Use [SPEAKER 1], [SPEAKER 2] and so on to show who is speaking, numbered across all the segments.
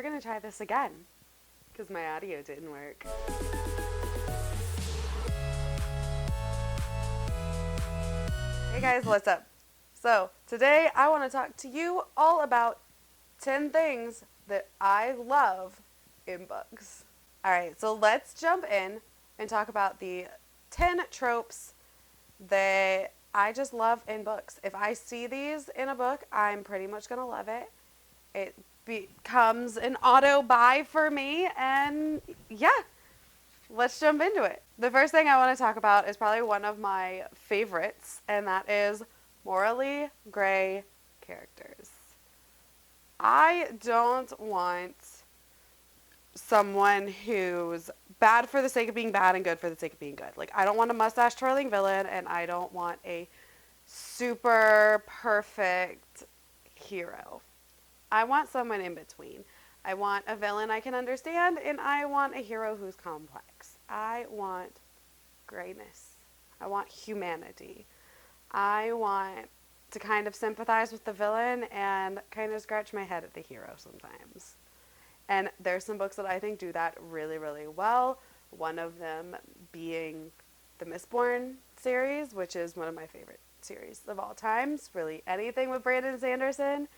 [SPEAKER 1] we're going to try this again because my audio didn't work. Hey guys, what's up? So, today I want to talk to you all about 10 things that I love in books. Alright, so let's jump in and talk about the 10 tropes that I just love in books. If I see these in a book, I'm pretty much going to love it. It becomes an auto buy for me, and yeah, let's jump into it. The first thing I want to talk about is probably one of my favorites, and that is morally gray characters. I don't want someone who's bad for the sake of being bad and good for the sake of being good. Like, I don't want a mustache twirling villain, and I don't want a super perfect hero. I want someone in between. I want a villain I can understand, and I want a hero who's complex. I want grayness. I want humanity. I want to kind of sympathize with the villain and kind of scratch my head at the hero sometimes. And there's some books that I think do that really, really well. One of them being the Mistborn series, which is one of my favorite series of all times. Really anything with Brandon Sanderson.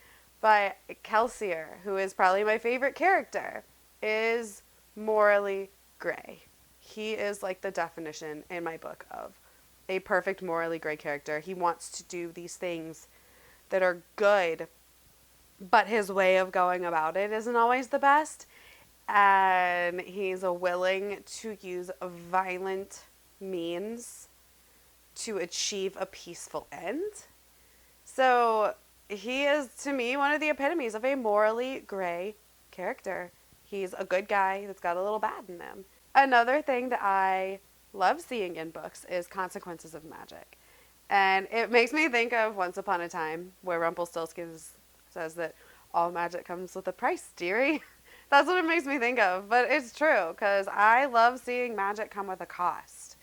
[SPEAKER 1] But Kelsier, who is probably my favorite character, is morally gray. He is like the definition in my book of a perfect morally gray character. He wants to do these things that are good, but his way of going about it isn't always the best. And he's willing to use violent means to achieve a peaceful end. So he is, to me, one of the epitomes of a morally gray character. He's a good guy that's got a little bad in him. Another thing that I love seeing in books is consequences of magic. And it makes me think of Once Upon a Time, where Rumpelstiltskin says that all magic comes with a price, dearie. That's what it makes me think of. But it's true, because I love seeing magic come with a cost.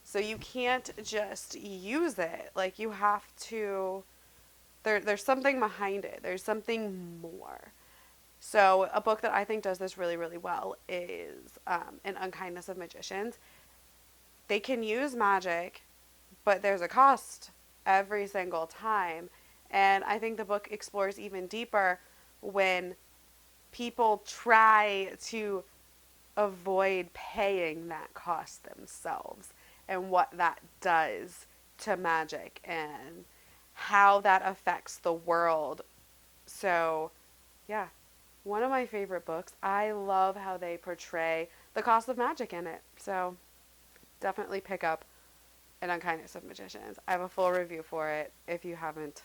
[SPEAKER 1] So you can't just use it. Like, you have to... There's something behind it. There's something more. So a book that I think does this really, really well is An Unkindness of Magicians. They can use magic, but there's a cost every single time. And I think the book explores even deeper when people try to avoid paying that cost themselves and what that does to magic and how that affects the world. So, yeah, one of my favorite books. I love how they portray the cost of magic in it. So, definitely pick up An Unkindness of Magicians. I have a full review for it if you haven't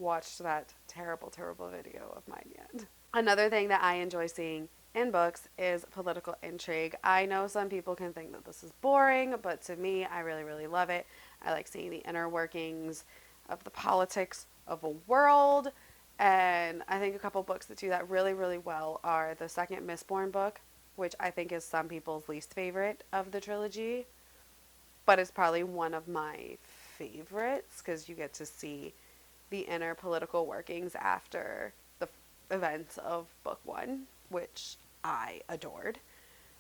[SPEAKER 1] watched that terrible, terrible video of mine yet. Another thing that I enjoy seeing in books is political intrigue. I know some people can think that this is boring, but to me, I really, really love it. I like seeing the inner workings of the politics of a world, and I think a couple books that do that really, really well are the second Mistborn book, which I think is some people's least favorite of the trilogy, but it's probably one of my favorites because you get to see the inner political workings after the events of book one, which I adored.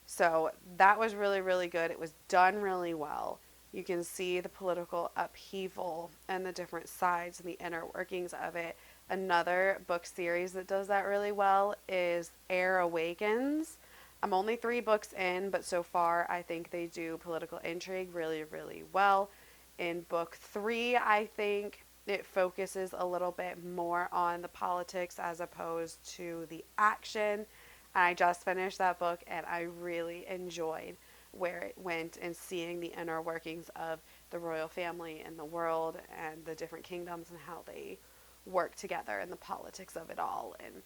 [SPEAKER 1] So that was really, really good. It was done really well. You can see the political upheaval and the different sides and the inner workings of it. Another book series that does that really well is Air Awakens. I'm only 3 books in, but so far I think they do political intrigue really, really well. In book 3, I think it focuses a little bit more on the politics as opposed to the action. I just finished that book and I really enjoyed where it went and seeing the inner workings of the royal family and the world and the different kingdoms and how they work together and the politics of it all. And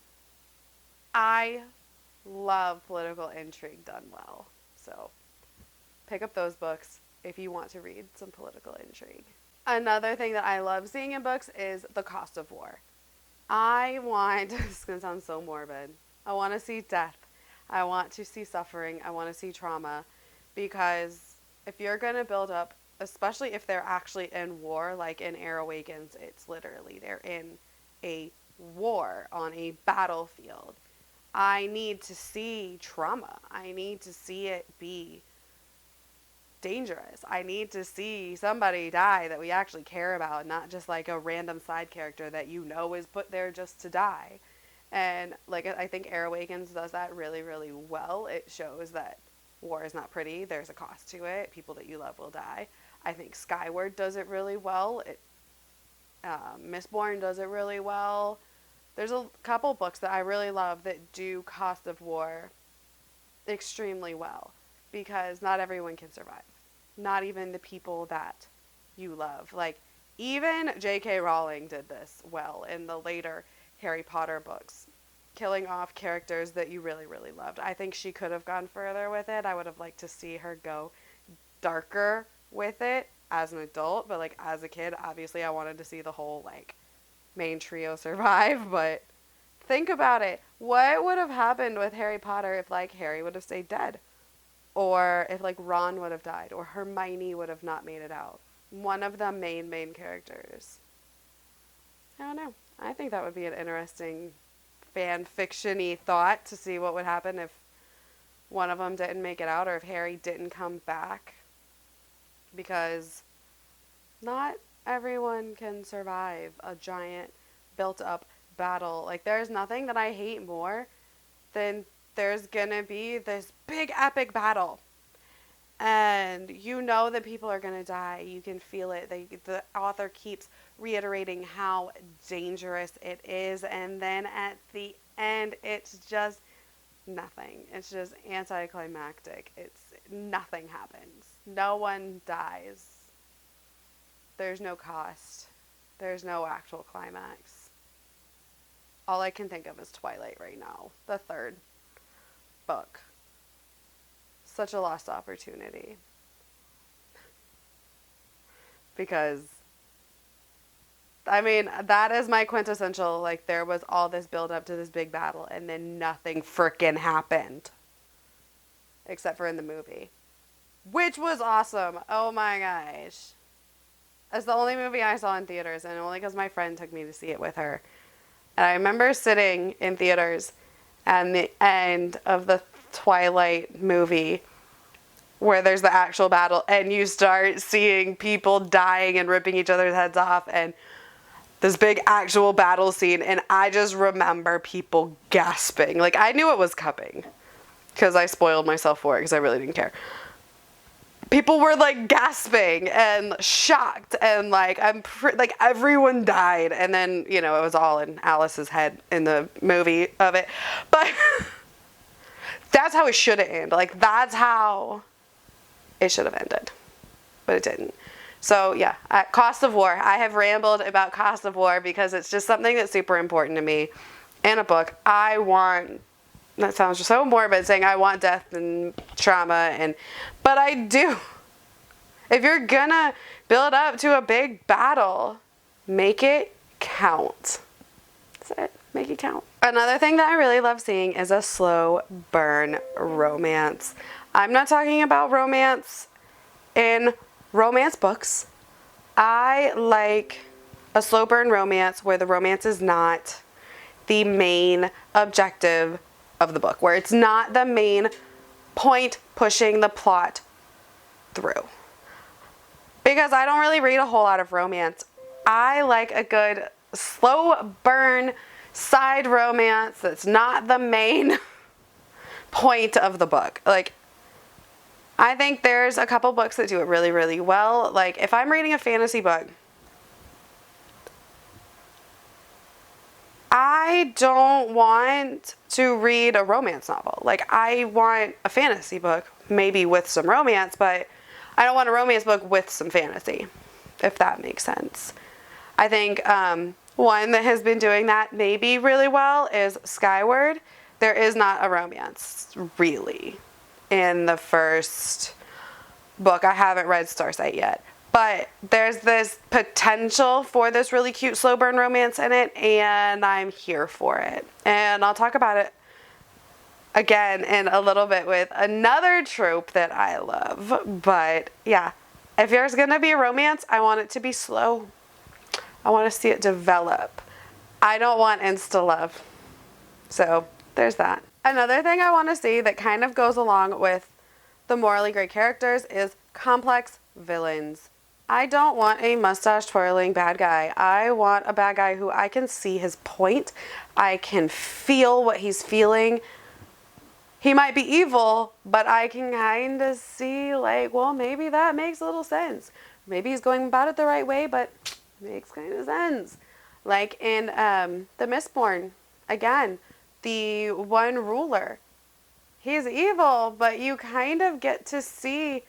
[SPEAKER 1] I love political intrigue done well. So pick up those books if you want to read some political intrigue. Another thing that I love seeing in books is the cost of war. This is going to sound so morbid. I want to see death. I want to see suffering. I want to see trauma. Because if you're going to build up, especially if they're actually in war, like in Air Awakens, it's literally they're in a war on a battlefield. I need to see trauma. I need to see it be dangerous. I need to see somebody die that we actually care about, not just like a random side character that you know is put there just to die. And like I think Air Awakens does that really, really well. It shows that war is not pretty. There's a cost to it. People that you love will die. I think Skyward does it really well. Mistborn does it really well. There's a couple books that I really love that do cost of war extremely well, because not everyone can survive. Not even the people that you love. Like, even J.K. Rowling did this well in the later Harry Potter books, killing off characters that you really, really loved. I think she could have gone further with it. I would have liked to see her go darker with it as an adult, but like as a kid, obviously I wanted to see the whole like main trio survive. But think about it. What would have happened with Harry Potter if like Harry would have stayed dead? Or if like Ron would have died, or Hermione would have not made it out? One of the main characters. I don't know. I think that would be an interesting fan fiction-y thought to see what would happen if one of them didn't make it out, or if Harry didn't come back. Because not everyone can survive a giant built-up battle. Like, there's nothing that I hate more than there's gonna be this big epic battle, and you know that people are gonna die. You can feel it. The author keeps reiterating how dangerous it is, and then at the end it's just nothing. It's just anticlimactic. Nothing happens. No one dies. There's no cost. There's no actual climax. All I can think of is Twilight right now, the third book. Such a lost opportunity. Because, I mean, that is my quintessential, like, there was all this build up to this big battle, and then nothing frickin' happened. Except for in the movie. Which was awesome. Oh my gosh. It's the only movie I saw in theaters, and only because my friend took me to see it with her. And I remember sitting in theaters and the end of the Twilight movie where there's the actual battle and you start seeing people dying and ripping each other's heads off and this big actual battle scene, and I just remember people gasping. Like, I knew it was coming because I spoiled myself for it because I really didn't care. People were like gasping and shocked, and like like everyone died, and then it was all in Alice's head in the movie of it, but that's how it should have ended. Like, that's how it should have ended, but it didn't. So yeah, at Cost of War, I have rambled about Cost of War because it's just something that's super important to me in a book. That sounds so morbid, saying I want death and trauma, but I do. If you're gonna build up to a big battle, make it count. That's it. Make it count. Another thing that I really love seeing is a slow burn romance. I'm not talking about romance in romance books. I like a slow burn romance where the romance is not the main objective of the book, where it's not the main point pushing the plot through. Because I don't really read a whole lot of romance. I like a good slow burn side romance that's not the main point of the book. Like, I think there's a couple books that do it really, really well. Like, if I'm reading a fantasy book, I don't want to read a romance novel. Like, I want a fantasy book, maybe with some romance, but I don't want a romance book with some fantasy, if that makes sense. I think one that has been doing that maybe really well is Skyward. There is not a romance, really, in the first book. I haven't read Starsight yet. But there's this potential for this really cute slow burn romance in it, and I'm here for it. And I'll talk about it again in a little bit with another trope that I love. But yeah, if there's going to be a romance, I want it to be slow. I want to see it develop. I don't want insta love. So there's that. Another thing I want to see that kind of goes along with the morally great characters is complex villains. I don't want a mustache twirling bad guy. I want a bad guy who I can see his point. I can feel what he's feeling. He might be evil, but I can kind of see, like, well, maybe that makes a little sense. Maybe he's going about it the right way, but makes kind of sense. Like in The Mistborn, again, the one ruler. He's evil, but you kind of get to see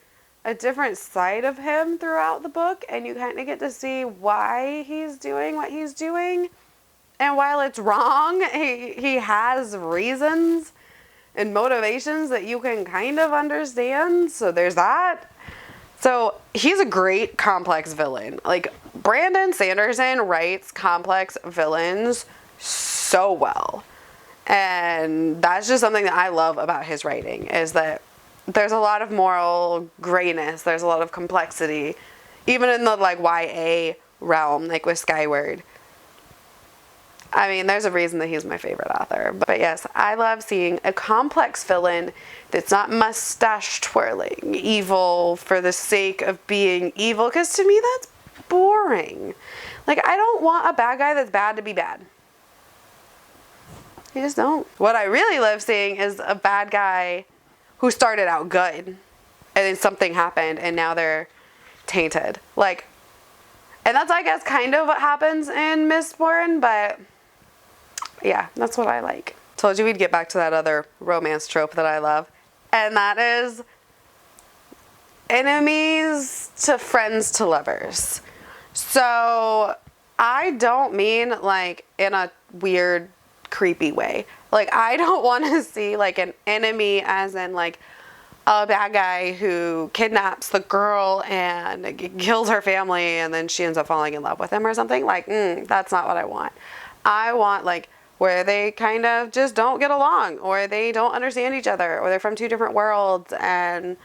[SPEAKER 1] a different side of him throughout the book, and you kind of get to see why he's doing what he's doing. And while it's wrong, he has reasons and motivations that you can kind of understand. So there's that. So he's a great complex villain. Like, Brandon Sanderson writes complex villains so well. And that's just something that I love about his writing, is that there's a lot of moral grayness. There's a lot of complexity, even in the like YA realm, like with Skyward. I mean, there's a reason that he's my favorite author. But yes, I love seeing a complex villain that's not mustache twirling, evil for the sake of being evil, because to me that's boring. Like, I don't want a bad guy that's bad to be bad. You just don't. What I really love seeing is a bad guy who started out good, and then something happened, and now they're tainted. Like, and that's, I guess, kind of what happens in Mistborn, but yeah, that's what I like. Told you we'd get back to that other romance trope that I love, and that is enemies to friends to lovers. So I don't mean like in a weird, creepy way. Like, I don't want to see like an enemy as in like a bad guy who kidnaps the girl and kills her family and then she ends up falling in love with him or something. Like, that's not what I want. I want like where they kind of just don't get along, or they don't understand each other, or they're from two different worlds, and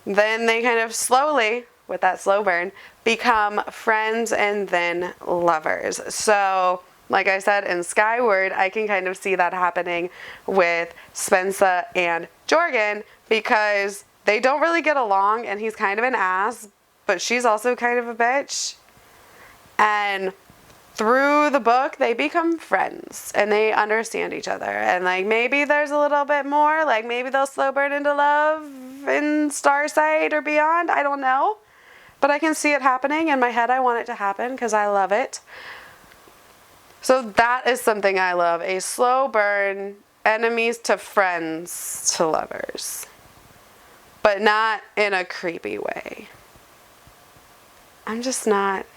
[SPEAKER 1] then they kind of slowly, with that slow burn, become friends and then lovers. So, like I said, in Skyward, I can kind of see that happening with Spensa and Jorgen, because they don't really get along, and he's kind of an ass, but she's also kind of a bitch. And through the book, they become friends, and they understand each other. And, like, maybe there's a little bit more. Like, maybe they'll slow burn into love in Starsight or beyond. I don't know. But I can see it happening. In my head, I want it to happen because I love it. So that is something I love. A slow burn, enemies to friends to lovers. But not in a creepy way. I'm just not...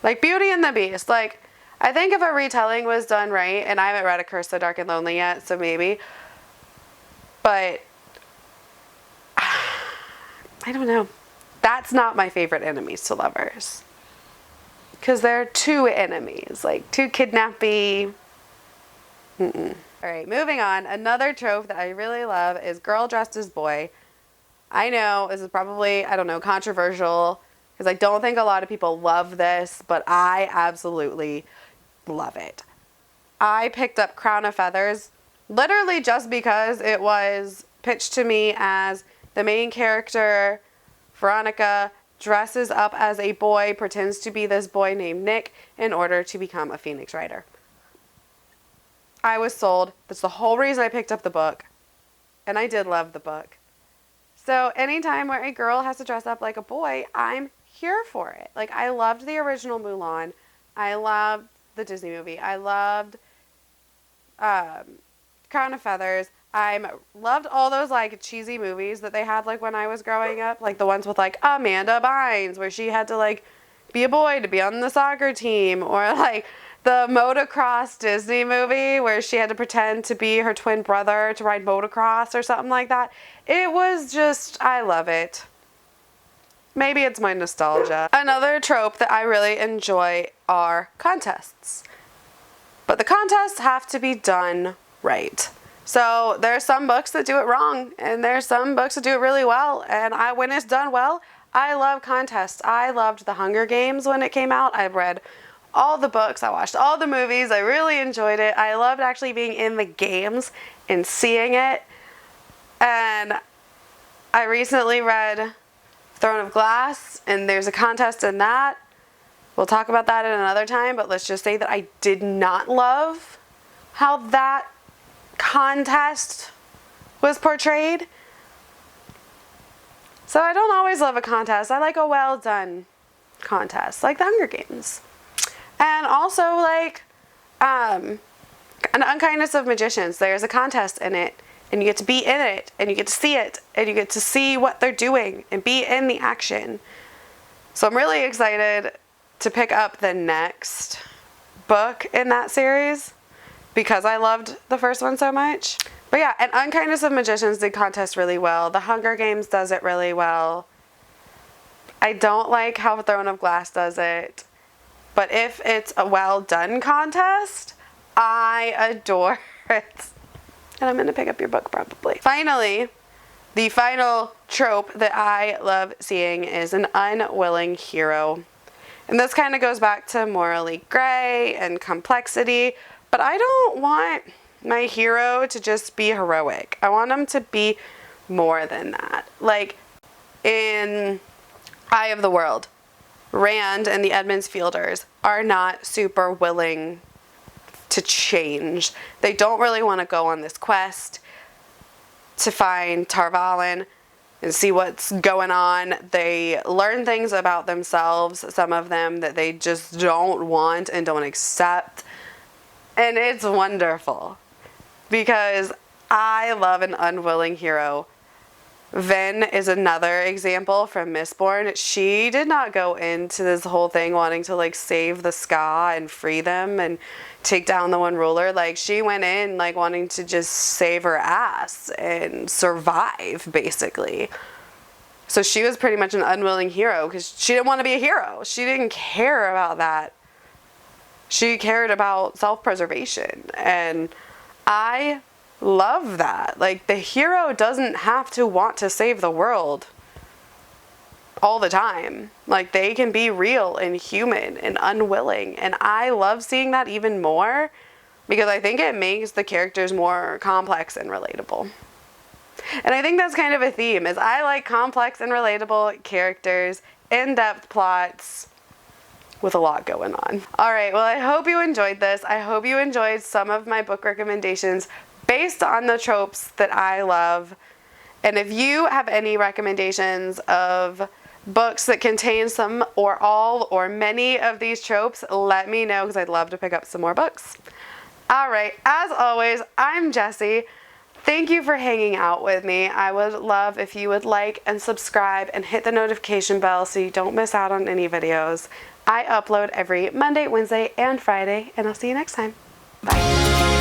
[SPEAKER 1] Like Beauty and the Beast. Like, I think if a retelling was done right, and I haven't read A Curse So Dark and Lonely yet, so maybe. But, I don't know. That's not my favorite enemies to lovers. Because they're two enemies. Like, too kidnappy. Alright, moving on. Another trope that I really love is girl dressed as boy. I know this is probably, I don't know, controversial, because I don't think a lot of people love this, but I absolutely love it. I picked up Crown of Feathers literally just because it was pitched to me as the main character, Veronica, dresses up as a boy, pretends to be this boy named Nick in order to become a Phoenix Rider. I was sold. That's the whole reason I picked up the book. And I did love the book. So anytime where a girl has to dress up like a boy, I'm here for it. Like, I loved the original Mulan. I loved the Disney movie. I loved Crown of Feathers. I loved all those like cheesy movies that they had like when I was growing up, like the ones with like Amanda Bynes, where she had to like be a boy to be on the soccer team, or like the motocross Disney movie where she had to pretend to be her twin brother to ride motocross or something like that. It was just, I love it. Maybe it's my nostalgia. Another trope that I really enjoy are contests. But the contests have to be done right. So there are some books that do it wrong, and there's some books that do it really well. And when it's done well, I love contests. I loved The Hunger Games when it came out. I've read all the books, I watched all the movies, I really enjoyed it. I loved actually being in the games and seeing it. And I recently read Throne of Glass, and there's a contest in that. We'll talk about that at another time, but let's just say that I did not love how that contest was portrayed. So I don't always love a contest. I like a well done contest, like the Hunger Games. And also like an Unkindness of Magicians. There's a contest in it, and you get to be in it, and you get to see it, and you get to see what they're doing and be in the action. So I'm really excited to pick up the next book in that series because I loved the first one so much. But yeah, and Unkindness of Magicians did contest really well. The Hunger Games does it really well. I don't like how Throne of Glass does it, but if it's a well done contest, I adore it. And I'm going to pick up your book probably. Finally, the final trope that I love seeing is an unwilling hero. And this kind of goes back to morally gray and complexity, but I don't want my hero to just be heroic. I want him to be more than that. Like in Eye of the World, Rand and the Edmonds Fielders are not super willing to change. They don't really want to go on this quest to find Tar Valon and see what's going on. They learn things about themselves, some of them that they just don't want and don't accept. And it's wonderful because I love an unwilling hero. Ven is another example from Mistborn. She did not go into this whole thing wanting to like save the Ska and free them and take down the one ruler. Like she went in like wanting to just save her ass and survive basically. So she was pretty much an unwilling hero because she didn't want to be a hero. She didn't care about that. She cared about self-preservation, and I love that. Like the hero doesn't have to want to save the world all the time. Like they can be real and human and unwilling, and I love seeing that even more because I think it makes the characters more complex and relatable. And I think that's kind of a theme, is I like complex and relatable characters, in-depth plots with a lot going on. All right, well, I hope you enjoyed this. I hope you enjoyed some of my book recommendations based on the tropes that I love. And if you have any recommendations of books that contain some or all or many of these tropes, let me know because I'd love to pick up some more books. All right, as always, I'm Jessie. Thank you for hanging out with me. I would love if you would like and subscribe and hit the notification bell so you don't miss out on any videos. I upload every Monday, Wednesday, and Friday, and I'll see you next time. Bye.